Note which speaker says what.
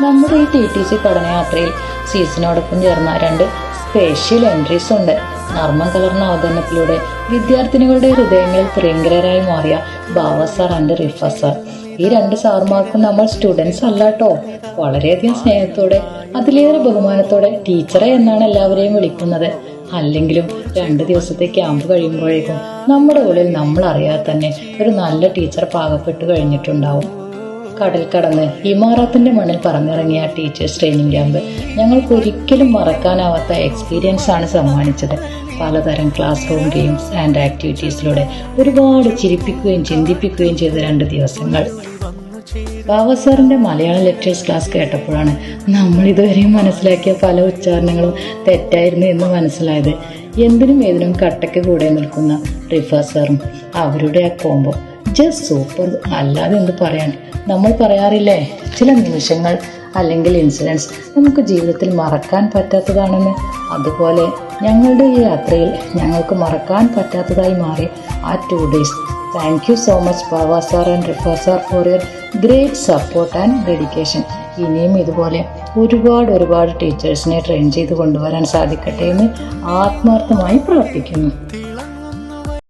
Speaker 1: നമ്മുടെ ഈ TTC പഠനയാത്രയിൽ സീസണോടൊപ്പം ചേർന്ന 2 സ്പെഷ്യൽ എൻട്രീസ് ഉണ്ട്. നർമ്മം കലർന്ന അവതരണത്തിലൂടെ വിദ്യാർത്ഥിനികളുടെ ഹൃദയങ്ങളിൽ പ്രിയങ്കരായി മാറിയ ബാവ സാർ ആൻഡ് റിഫ സാർ. ഈ 2 സാറുമാർക്കും നമ്മൾ സ്റ്റുഡൻസ് അല്ലാട്ടോ. വളരെയധികം സ്നേഹത്തോടെ, അതിലേറെ ബഹുമാനത്തോടെ ടീച്ചറെ എന്നാണ് എല്ലാവരെയും വിളിക്കുന്നത്. അല്ലെങ്കിലും 2 ദിവസത്തെ ക്യാമ്പ് കഴിയുമ്പോഴേക്കും നമ്മുടെ ഉള്ളിൽ നമ്മൾ അറിയാതെ തന്നെ ഒരു നല്ല ടീച്ചർ പാകപ്പെട്ടു കഴിഞ്ഞിട്ടുണ്ടാവും. കടൽ കടന്ന് ഇമാറാത്തിന്റെ മണ്ണിൽ പറന്നിറങ്ങിയ ടീച്ചേഴ്സ് ട്രെയിനിങ് ക്യാമ്പ് ഞങ്ങൾക്ക് ഒരിക്കലും മറക്കാനാവാത്ത എക്സ്പീരിയൻസ് ആണ് സമ്മാനിച്ചത്. പലതരം ക്ലാസ് റൂം ഗെയിംസ് ആൻഡ് ആക്ടിവിറ്റീസിലൂടെ ഒരുപാട് ചിരിപ്പിക്കുകയും ചിന്തിപ്പിക്കുകയും ചെയ്ത 2 ദിവസങ്ങൾ. ബാവ സാറിന്റെ മലയാളം ലെക്ചേഴ്സ് ക്ലാസ് കേട്ടപ്പോഴാണ് നമ്മൾ ഇതുവരെയും മനസ്സിലാക്കിയ പല ഉച്ചാരണങ്ങളും തെറ്റായിരുന്നു എന്ന് മനസ്സിലായത്. എന്തിനും ഏതിനും കട്ടയ്ക്ക് കൂടെ നിൽക്കുന്ന റിഫ സാറും അവരുടെ ആ കോംബോ ജസ്റ്റ് സൂപ്പർ. അല്ലാതെ എന്ത് പറയാൻ. നമ്മൾ പറയാറില്ലേ, ചില നിമിഷങ്ങൾ അല്ലെങ്കിൽ ഇൻസിഡൻസ് നമുക്ക് ജീവിതത്തിൽ മറക്കാൻ പറ്റാത്തതാണെന്ന്. അതുപോലെ ഞങ്ങളുടെ ഈ യാത്രയിൽ ഞങ്ങൾക്ക് മറക്കാൻ പറ്റാത്തതായി മാറി ആ 2 days. Thank you so much Bava sir and Rifa sir for your great support and dedication. ഇനിയും ഇതുപോലെ ഒരുപാട് ടീച്ചേഴ്സിനെ ട്രെയിൻ ചെയ്ത് കൊണ്ടുവരാൻ സാധിക്കട്ടെ എന്ന് ആത്മാർത്ഥമായി പ്രാർത്ഥിക്കുന്നു.